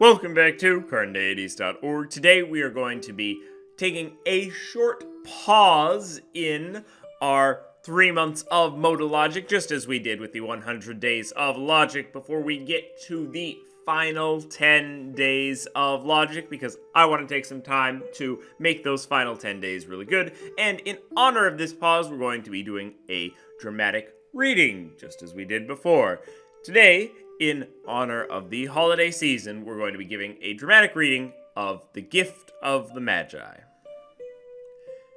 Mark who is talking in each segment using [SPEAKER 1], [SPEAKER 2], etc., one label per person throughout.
[SPEAKER 1] Welcome back to Carneades.org. Today we are going to be taking a short pause in our 3 months of modal logic, just as we did with the 100 days of logic, before we get to the final 10 days of logic, because I want to take some time to make those final 10 days really good. And in honor of this pause, we're going to be doing a dramatic reading, just as we did before. Today, in honor of the holiday season, we're going to be giving a dramatic reading of The Gift of the Magi.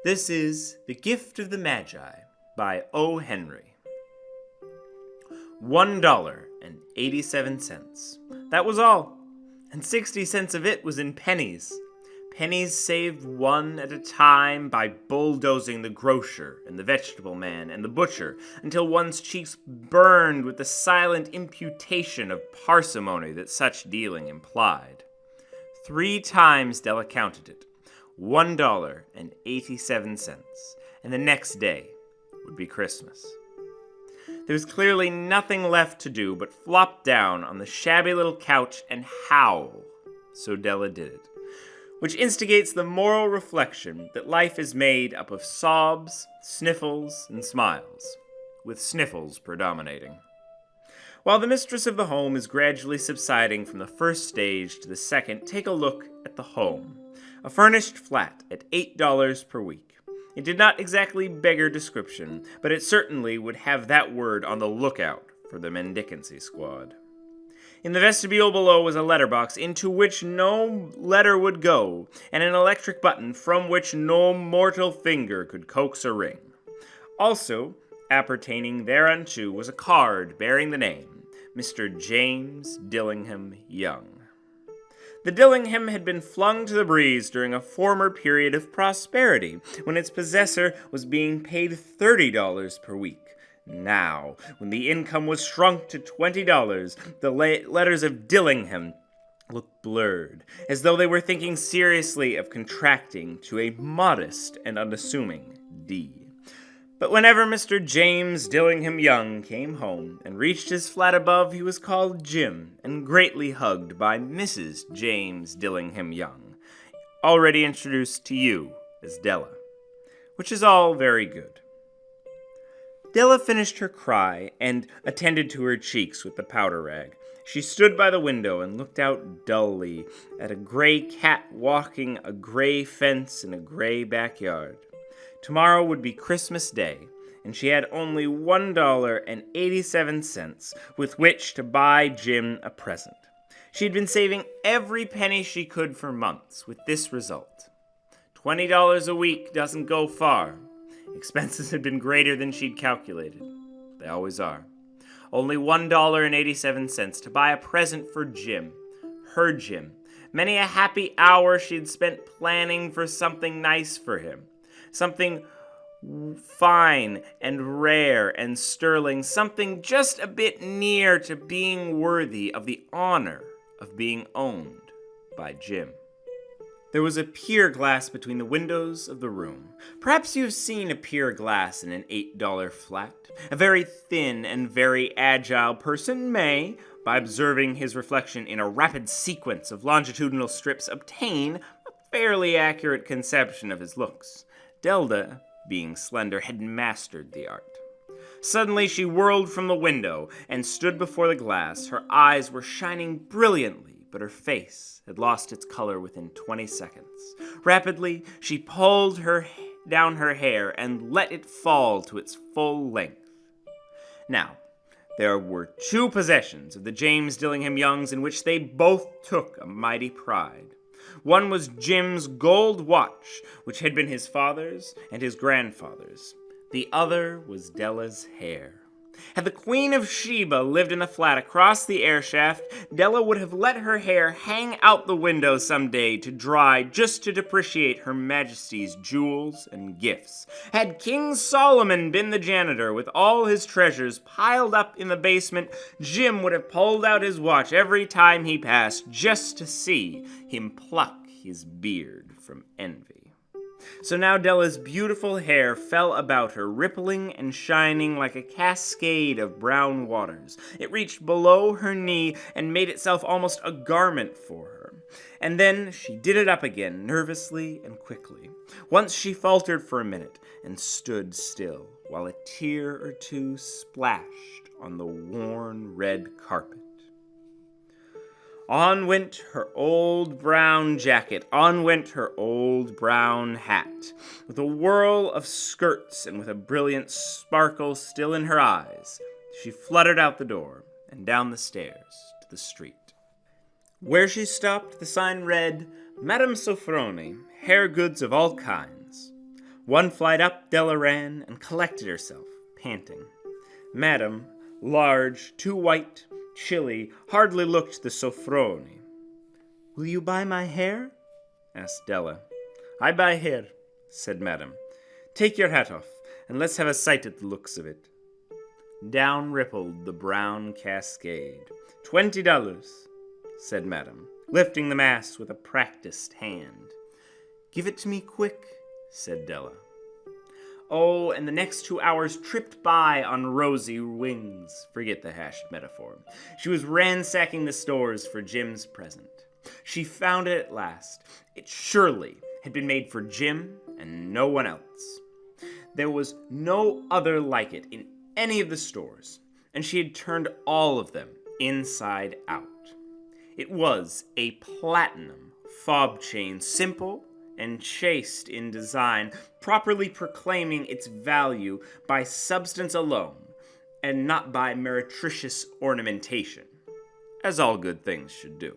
[SPEAKER 1] This is The Gift of the Magi by O. Henry. $1.87. That was all, and 60 cents of it was in pennies. Pennies saved one at a time by bulldozing the grocer and the vegetable man and the butcher until one's cheeks burned with the silent imputation of parsimony that such dealing implied. 3 times Della counted it, $1.87, and the next day would be Christmas. There was clearly nothing left to do but flop down on the shabby little couch and howl, so Della did it. Which instigates the moral reflection that life is made up of sobs, sniffles, and smiles, with sniffles predominating. While the mistress of the home is gradually subsiding from the first stage to the second, take a look at the home. A furnished flat at $8 per week. It did not exactly beggar description, but it certainly would have that word on the lookout for the mendicancy squad. In the vestibule below was a letterbox into which no letter would go, and an electric button from which no mortal finger could coax a ring. Also, appertaining thereunto was a card bearing the name, Mr. James Dillingham Young. The Dillingham had been flung to the breeze during a former period of prosperity, when its possessor was being paid $30 per week. Now, when the income was shrunk to $20, the letters of Dillingham looked blurred, as though they were thinking seriously of contracting to a modest and unassuming D. But whenever Mr. James Dillingham Young came home and reached his flat above, he was called Jim and greatly hugged by Mrs. James Dillingham Young, already introduced to you as Della, which is all very good. Della finished her cry and attended to her cheeks with the powder rag. She stood by the window and looked out dully at a gray cat walking a gray fence in a gray backyard. Tomorrow would be Christmas Day, and she had only $1.87 with which to buy Jim a present. She had been saving every penny she could for months, with this result. $20 a week doesn't go far. Expenses had been greater than she'd calculated. They always are. Only $1.87 to buy a present for Jim. Her Jim. Many a happy hour she'd spent planning for something nice for him. Something fine and rare and sterling. Something just a bit near to being worthy of the honor of being owned by Jim. There was a pier glass between the windows of the room. Perhaps you've seen a pier glass in an $8 flat. A very thin and very agile person may, by observing his reflection in a rapid sequence of longitudinal strips, obtain a fairly accurate conception of his looks. Della, being slender, had mastered the art. Suddenly she whirled from the window and stood before the glass. Her eyes were shining brilliantly, but her face had lost its color within 20 seconds. Rapidly, she pulled down her hair and let it fall to its full length. Now, there were 2 possessions of the James Dillingham Youngs in which they both took a mighty pride. One was Jim's gold watch, which had been his father's and his grandfather's. The other was Della's hair. Had the Queen of Sheba lived in a flat across the air shaft, Della would have let her hair hang out the window some day to dry just to depreciate Her Majesty's jewels and gifts. Had King Solomon been the janitor with all his treasures piled up in the basement, Jim would have pulled out his watch every time he passed just to see him pluck his beard from envy. So now Della's beautiful hair fell about her, rippling and shining like a cascade of brown waters. It reached below her knee and made itself almost a garment for her. And then she did it up again, nervously and quickly. Once she faltered for a minute and stood still, while a tear or two splashed on the worn red carpet. On went her old brown jacket, on went her old brown hat. With a whirl of skirts and with a brilliant sparkle still in her eyes, she fluttered out the door and down the stairs to the street. Where she stopped, the sign read, Madame Sofroni, hair goods of all kinds. One flight up, Della ran and collected herself, panting. Madame, large, too white, chilly, hardly looked the Sofroni. Will you buy my hair? Asked Della. I buy hair, said Madame. Take your hat off, and let's have a sight at the looks of it. Down rippled the brown cascade. $20, said Madame, lifting the mass with a practiced hand. Give it to me quick, said Della. Oh, and the next 2 hours tripped by on rosy wings. Forget the hashed metaphor. She was ransacking the stores for Jim's present. She found it at last. It surely had been made for Jim and no one else. There was no other like it in any of the stores, and she had turned all of them inside out. It was a platinum fob chain, simple and chaste in design, properly proclaiming its value by substance alone, and not by meretricious ornamentation, as all good things should do.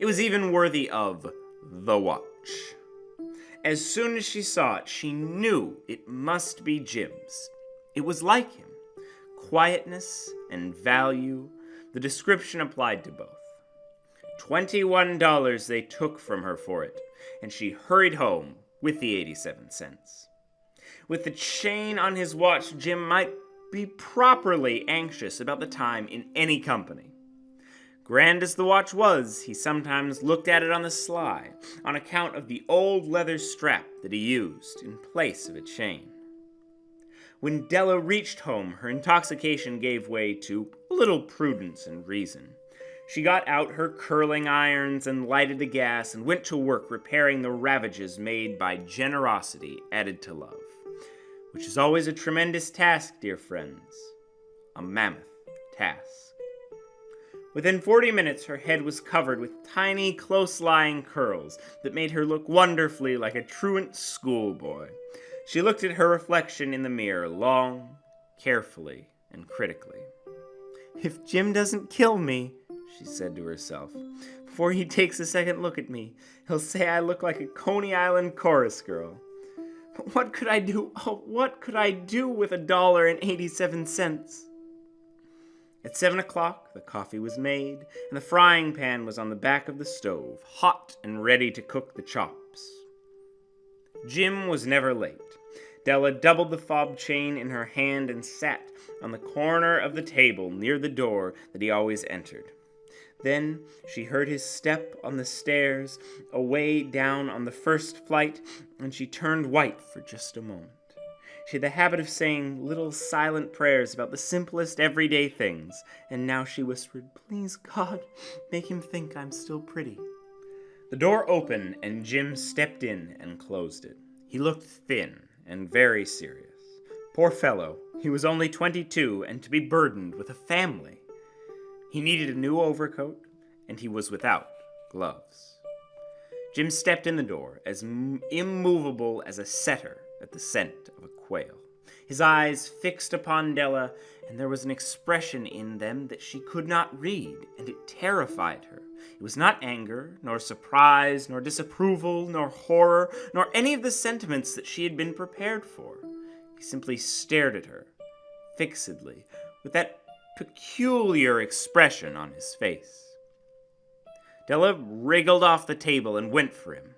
[SPEAKER 1] It was even worthy of the watch. As soon as she saw it, she knew it must be Jim's. It was like him. Quietness and value, the description applied to both. $21 they took from her for it, and she hurried home with the 87 cents. With the chain on his watch, Jim might be properly anxious about the time in any company. Grand as the watch was, he sometimes looked at it on the sly, on account of the old leather strap that he used in place of a chain. When Della reached home, her intoxication gave way to a little prudence and reason. She got out her curling irons and lighted the gas and went to work repairing the ravages made by generosity added to love, which is always a tremendous task, dear friends, a mammoth task. Within 40 minutes, her head was covered with tiny, close-lying curls that made her look wonderfully like a truant schoolboy. She looked at her reflection in the mirror long, carefully, and critically. If Jim doesn't kill me, she said to herself, before he takes a second look at me, he'll say I look like a Coney Island chorus girl. But what could I do? Oh, what could I do with $1.87? At 7 o'clock, the coffee was made, and the frying pan was on the back of the stove, hot and ready to cook the chops. Jim was never late. Della doubled the fob chain in her hand and sat on the corner of the table near the door that he always entered. Then she heard his step on the stairs, away down on the first flight, and she turned white for just a moment. She had the habit of saying little silent prayers about the simplest everyday things, and now she whispered, Please, God, make him think I'm still pretty. The door opened, and Jim stepped in and closed it. He looked thin and very serious. Poor fellow, he was only 22 and to be burdened with a family. He needed a new overcoat, and he was without gloves. Jim stepped in the door, as immovable as a setter at the scent of a quail. His eyes fixed upon Della, and there was an expression in them that she could not read, and it terrified her. It was not anger, nor surprise, nor disapproval, nor horror, nor any of the sentiments that she had been prepared for. He simply stared at her, fixedly, with that peculiar expression on his face. Della wriggled off the table and went for him.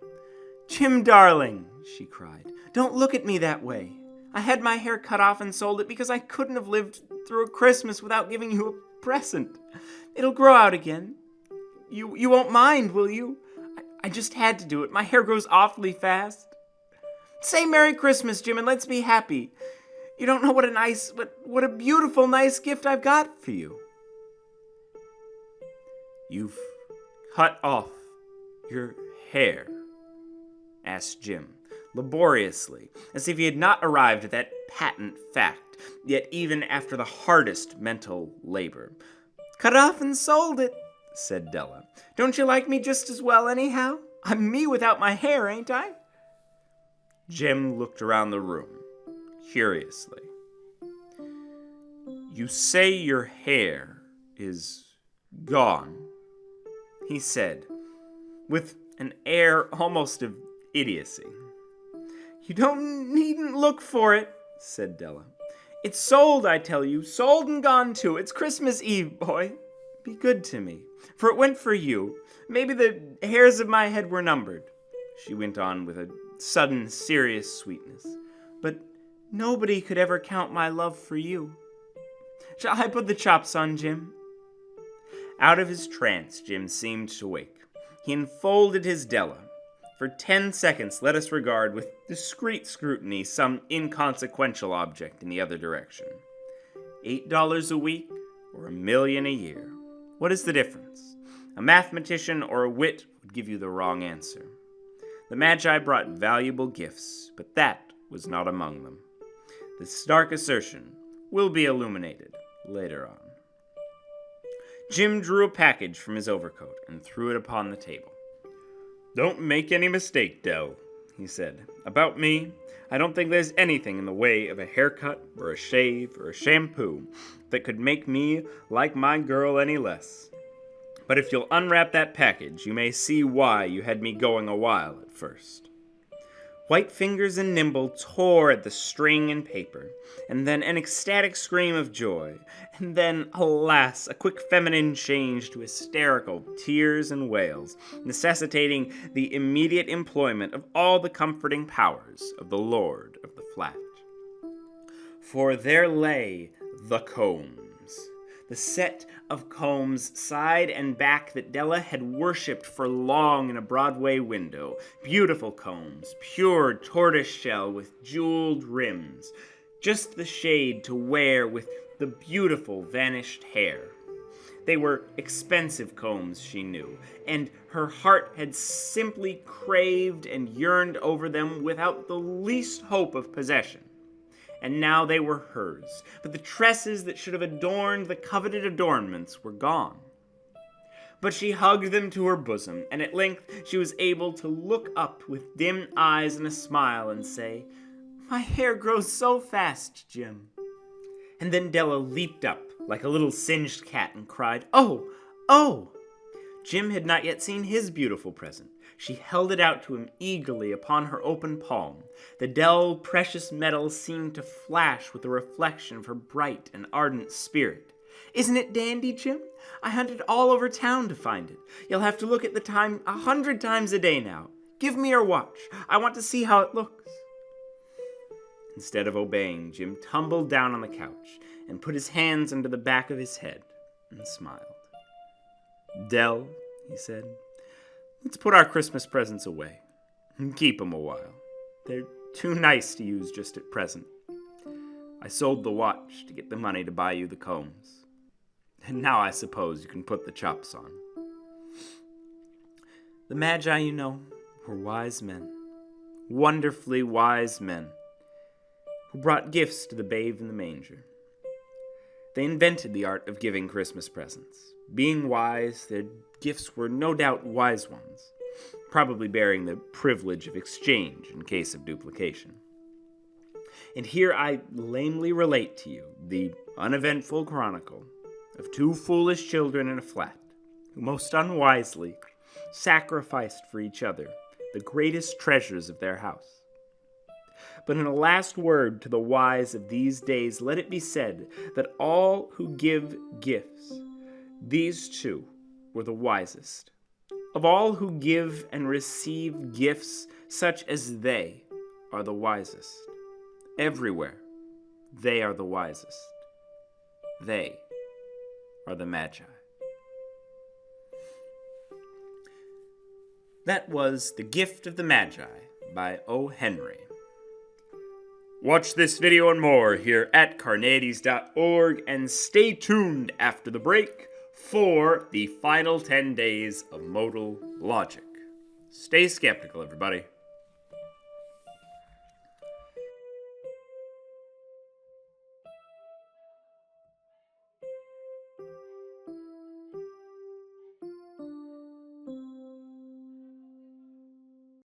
[SPEAKER 1] Jim, darling, she cried, don't look at me that way. I had my hair cut off and sold it because I couldn't have lived through a Christmas without giving you a present. It'll grow out again. You won't mind, will you? I just had to do it. My hair grows awfully fast. Say Merry Christmas, Jim, and let's be happy. You don't know what a beautiful, nice gift I've got for you. You've cut off your hair? Asked Jim, laboriously, as if he had not arrived at that patent fact, yet even after the hardest mental labor. Cut off and sold it, said Della. Don't you like me just as well anyhow? I'm me without my hair, ain't I? Jim looked around the room, curiously. You say your hair is gone, he said, with an air almost of idiocy. You needn't look for it, said Della. It's sold, I tell you, sold and gone too. It's Christmas Eve, boy. Be good to me, for it went for you. Maybe the hairs of my head were numbered, she went on with a sudden serious sweetness. But nobody could ever count my love for you. Shall I put the chops on, Jim? Out of his trance, Jim seemed to wake. He enfolded his Della. For 10 seconds, let us regard with discreet scrutiny some inconsequential object in the other direction. $8 a week or $1 million a year? What is the difference? A mathematician or a wit would give you the wrong answer. The Magi brought valuable gifts, but that was not among them. This stark assertion will be illuminated later on. Jim drew a package from his overcoat and threw it upon the table. Don't make any mistake, Dell, he said. About me, I don't think there's anything in the way of a haircut or a shave or a shampoo that could make me like my girl any less. But if you'll unwrap that package, you may see why you had me going a while at first. White fingers and nimble tore at the string and paper, and then an ecstatic scream of joy, and then, alas, a quick feminine change to hysterical tears and wails, necessitating the immediate employment of all the comforting powers of the Lord of the Flat. For there lay the combs. The set of combs, side and back, that Della had worshipped for long in a Broadway window. Beautiful combs, pure tortoiseshell with jeweled rims. Just the shade to wear with the beautiful vanished hair. They were expensive combs, she knew, and her heart had simply craved and yearned over them without the least hope of possession. And now they were hers, but the tresses that should have adorned the coveted adornments were gone. But she hugged them to her bosom, and at length she was able to look up with dim eyes and a smile and say, My hair grows so fast, Jim. And then Della leaped up like a little singed cat and cried, Oh! Oh! Jim had not yet seen his beautiful present. She held it out to him eagerly upon her open palm. The dull, precious metal seemed to flash with the reflection of her bright and ardent spirit. Isn't it dandy, Jim? I hunted all over town to find it. You'll have to look at the time 100 times a day now. Give me your watch. I want to see how it looks. Instead of obeying, Jim tumbled down on the couch and put his hands under the back of his head and smiled. Dell, he said, let's put our Christmas presents away and keep 'em a while. They're too nice to use just at present. I sold the watch to get the money to buy you the combs. And now I suppose you can put the chops on. The Magi, you know, were wise men, wonderfully wise men, who brought gifts to the babe in the manger. They invented the art of giving Christmas presents. Being wise, their gifts were no doubt wise ones, probably bearing the privilege of exchange in case of duplication. And here I lamely relate to you the uneventful chronicle of two foolish children in a flat, who most unwisely sacrificed for each other the greatest treasures of their house. But in a last word to the wise of these days, let it be said that all who give gifts, these two were the wisest. Of all who give and receive gifts such as they are the wisest. Everywhere, they are the wisest. They are the Magi. That was The Gift of the Magi by O. Henry. Watch this video and more here at Carneades.org, and stay tuned after the break for the final 10 days of modal logic. Stay skeptical, everybody.